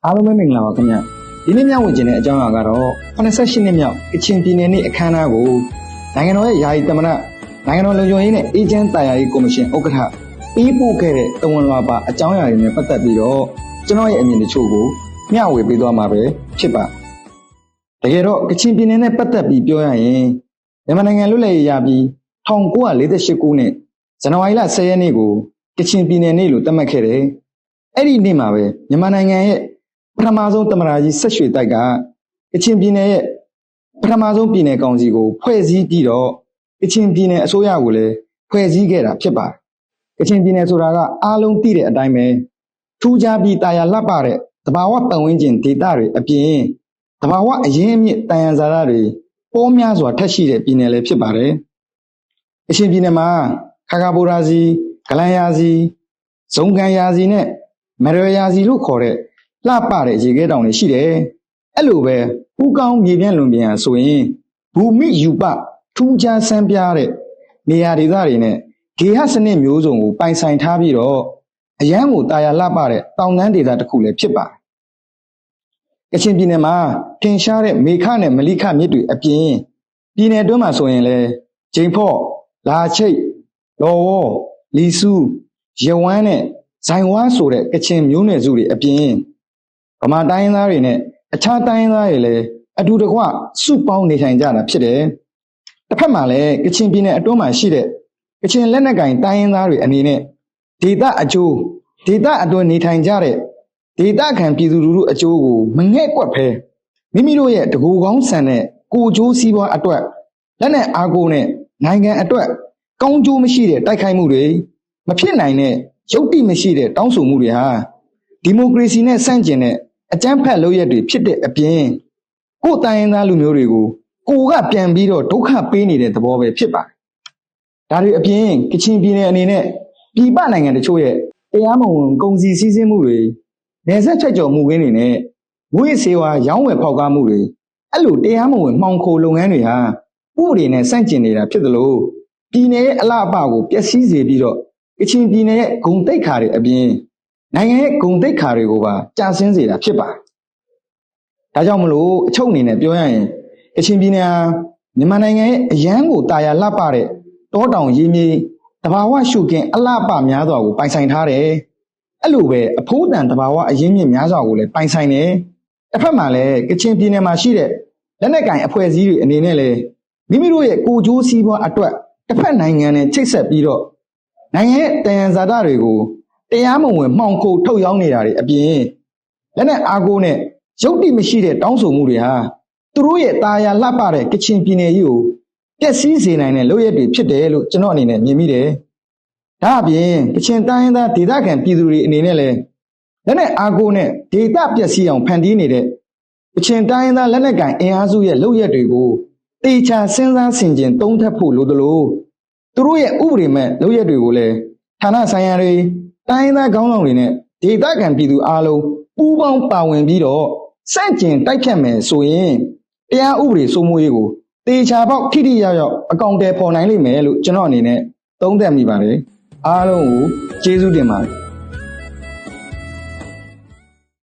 အားလုံးပဲမင်္ဂလာပါခင်ဗျဒီနေ့မြောက်ဝင်ခြင်းတဲ့အကြောင်းအရာကတော့88နှစ်မြောက်ကချင်ပြည်နယ်နေ့အခမ်းအနားကိုနိုင်ငံတော်ရဲ့ယာယီသမ္မတနိုင်ငံတော်လုံခြုံရေးနဲ့အေဂျင့်တာယာရေးကော်မရှင်ဥက္ကဋ္ဌပေးပို့ခဲ့တဲ့တဝန်လွှာပါအကြောင်းအရာတွေနဲ့ပတ်သက်ပြီးတော့ကျွန်တော်ရဲ့အမြင်တချို့ကိုမျှဝေပေးသွားမှာပဲဖြစ်ပါတကယ်တော့ကချင်ပြည်နယ်နဲ့ပတ်သက်ပြီးပြောရရင်မြန်မာနိုင်ငံလွတ်လပ်ရေးရပြီး1948ခုနှစ်ဇန်နဝါရီလ10ရက်နေ့ကိုကချင်ပြည်နယ်နေ့လို့သတ်မှတ်ခဲ့တယ်အဲ့ဒီနေ့မှာပဲမြန်မာနိုင်ငံရဲ့ပထမဆုံးသမ္မတကြီးဆက်ရွှေတိုက်ကကချင်ပြည်နယ်ရဲ့ပထမဆုံးပြည်နယ်ကောင်စီကိုဖွဲ့စည်းပြီးတော့ကချင်ပြည်နယ်အစိုးရကိုလည်းဖွဲ့စည်းခဲ့တာဖြစ်ပါတယ်။ကချင်ပြည်နယ်ဆိုတာကအားလုံးသိတဲ့အတိုင်းပဲထူးခြားပြီးတာယာလှပတဲ့သဘာဝပတ်ဝန်းကျင်ဒေသတွေအပြင်သဘာဝအရင်းအမြစ်တန်ရန်ဇာတ်တွေပေါများစွာထက်ရှိတဲ့ပြည်နယ်လည်းဖြစ်ပါတယ်။ကချင်ပြည်နယ်မှာခါကာဘိုရာစီဂလန်ယာစီဇုံကန်ယာစီနဲ့မရယာစီလို့ခေါ်တဲ့လှပတဲ့ရေခဲတောင်တွေရှိတယ်။အဲ့လိုပဲပူကောင်းမြေပြန့်လွန်ပြန်ဆိုရင်ဘူမိယူပထူးခြားဆန်းပြားတဲ့နေရာဒေသတွေနဲ့ဂေဟစနစ်မျိုးစုံကိုပိုင်ဆိုင်ထားပြီးတော့အရန်ကိုတာယာလှပတဲ့တောင်တန်းဒေသတစ်ခုလည်းဖြစ်ပါတယ်။ကချင်ပြည်နယ်မှာထင်ရှားတဲ့မေခနဲ့မလိခမြစ်တွေအပြင်ပြည်နယ်အတွင်းမှာဆိုရင်လည်းဂျိန်ဖော့လာချိတ်လော်ဝေါ်လီဆူရဝမ်းနဲ့ဇိုင်ဝါဆိုတဲ့ကချင်မျိုးနွယ်စုတွေအပြင်ဗမာတိုင်းရင်းသားတွေနဲ့အခြားတိုင်းရင်းသားတွေလည်းအတူတကွစုပေါင်းနေထိုင်ကြတာဖြစ်တယ်။တစ်ဖက်မှာလည်းကချင်ပြည်နယ်အတွင်းမှာရှိတဲ့ကချင်လက်နက်ကင်တိုင်းရင်းသားတွေအနေနဲ့ဒေသအကျိုးဒေသအတွင်းနေထိုင်ကြတဲ့ဒေသခံပြည်သူလူထုအကျိုးကိုမငဲ့ကွက်ဖဲမိမိတို့ရဲ့တကူကောင်းဆန်တဲ့ကိုကျိုးစည်းပွားအတွက်လက်နဲ့အားကိုးနဲ့နိုင်ငံအတွက်ကောင်းကျိုးမရှိတဲ့တိုက်ခိုက်မှုတွေမဖြစ်နိုင်တဲ့ယုတ်တိမရှိတဲ့တောင်းဆိုမှုတွေဟာဒီမိုကရေစီနဲ့ဆန့်ကျင်တဲ့အကြမ်းဖက်လုပ်ရက်တွေဖြစ်တဲ့အပြင်ကိုယ်တိုင်းရင်းသားလူမျိုးတွေကိုကိုကပြန်ပြီးတော့ဒုက္ခပေးနေတဲ့သဘောပဲဖြစ်ပါတယ်။ဒါတွေအပြင်ကချင်ပြည်နယ်အနေနဲ့ပြည်ပနိုင်ငံတချို့ရဲ့တရားမဝင်ကုန်စည်စည်းစိမ်မှုတွေနယ်စပ်ချက်ကျော်မှုခင်းတွေနဲ့ငွေစေဝါရောင်းဝယ်ဖောက်ကားမှုတွေအဲ့လိုတရားမဝင်မှောင်ခိုလုပ်ငန်းတွေဟာဥပဒေနဲ့ဆန့်ကျင်နေတာဖြစ်သလိုပြည်နယ်ရဲ့အလှအပကိုပျက်စီးစေပြီးတော့ကချင်ပြည်နယ်ရဲ့ဂုဏ်သိက္ခာတွေအပြင်နိုင်ငံရဲ့ဂုဏ်သိက္ခာတွေကိုပါကျဆင်းစေတာဖြစ်ပါတယ်။ဒါကြောင့်မလို့အချုပ်အနေနဲ့ပြောရရင်ကချင်ပြည်နယ်ဟာမြန်မာနိုင်ငံရဲ့အရန်ကိုတာယာလှပတဲ့တောတောင်ရေမြေတဘာဝရှုခင်းအလှပများစွာကိုပိုင်ဆိုင်ထားတယ်။အဲ့လိုပဲအဖိုးတန်တဘာဝအရင်းမြစ်များစွာကိုလည်းပိုင်ဆိုင်တယ်။တစ်ဖက်မှာလည်းကချင်ပြည်နယ်မှာရှိတဲ့လက်နက်ကင်အဖွဲ့အစည်းတွေအနေနဲ့လည်းမိမိတို့ရဲ့ကိုကျိုးစည်းပွားအတွက်တစ်ဖက်နိုင်ငံနဲ့ချိတ်ဆက်ပြီးတော့နိုင်ငံရဲ့တန်ရန်ဇာတ်တွေကိုတရားမဝင်မှောင်ခိုထုတ်ရောင်းနေတာတွေအပြင်လက်နဲ့အားကိုးနဲ့ယုတ်တိမရှိတဲ့တောင်းဆိုမှုတွေဟာသူတို့ရဲ့တာယာလှပတဲ့ကချင်ပြည်နယ်ကြီးကိုပျက်စီးစေနိုင်တဲ့လုပ်ရက်တွေဖြစ်တယ်လို့ကျွန်တော်အနေနဲ့မြင်မိတယ်။ဒါအပြင်ကချင်တိုင်းရင်းသားဒေသခံပြည်သူတွေအနေနဲ့လည်းလက်နဲ့အားကိုးနဲ့ဒေသပျက်စီးအောင်ဖန်တီးနေတဲ့ကချင်တိုင်းရင်းသားလက်နက်ကင်အင်အားစုရဲ့လုပ်ရက်တွေကိုတေချာစဉ်းစားဆင်ခြင်သုံးသပ်ဖို့လိုသလိုသူတို့ရဲ့ဥပဒေမဲ့လုပ်ရက်တွေကိုလည်းဌာနဆိုင်ရာတွေတိုင်းရင်းသားခေါင်းဆောင်တွေနဲ့ဒေသခံပြည်သူအားလုံးပူးပေါင်းပါဝင်ပြီးတော့စန့်ကျင်တိုက်ဖြတ်မယ်ဆိုရင်တရားဥပဒေစိုးမိုးရေးကိုတေချာပေါက်ထိထိရောက်ရောက်အကောင့်တွေပေါ်နိုင်လိမ့်မယ်လို့ကျွန်တော်အနေနဲ့သုံးသပ်မိပါတယ်အားလုံးကိုကျေးဇူးတင်ပါတယ်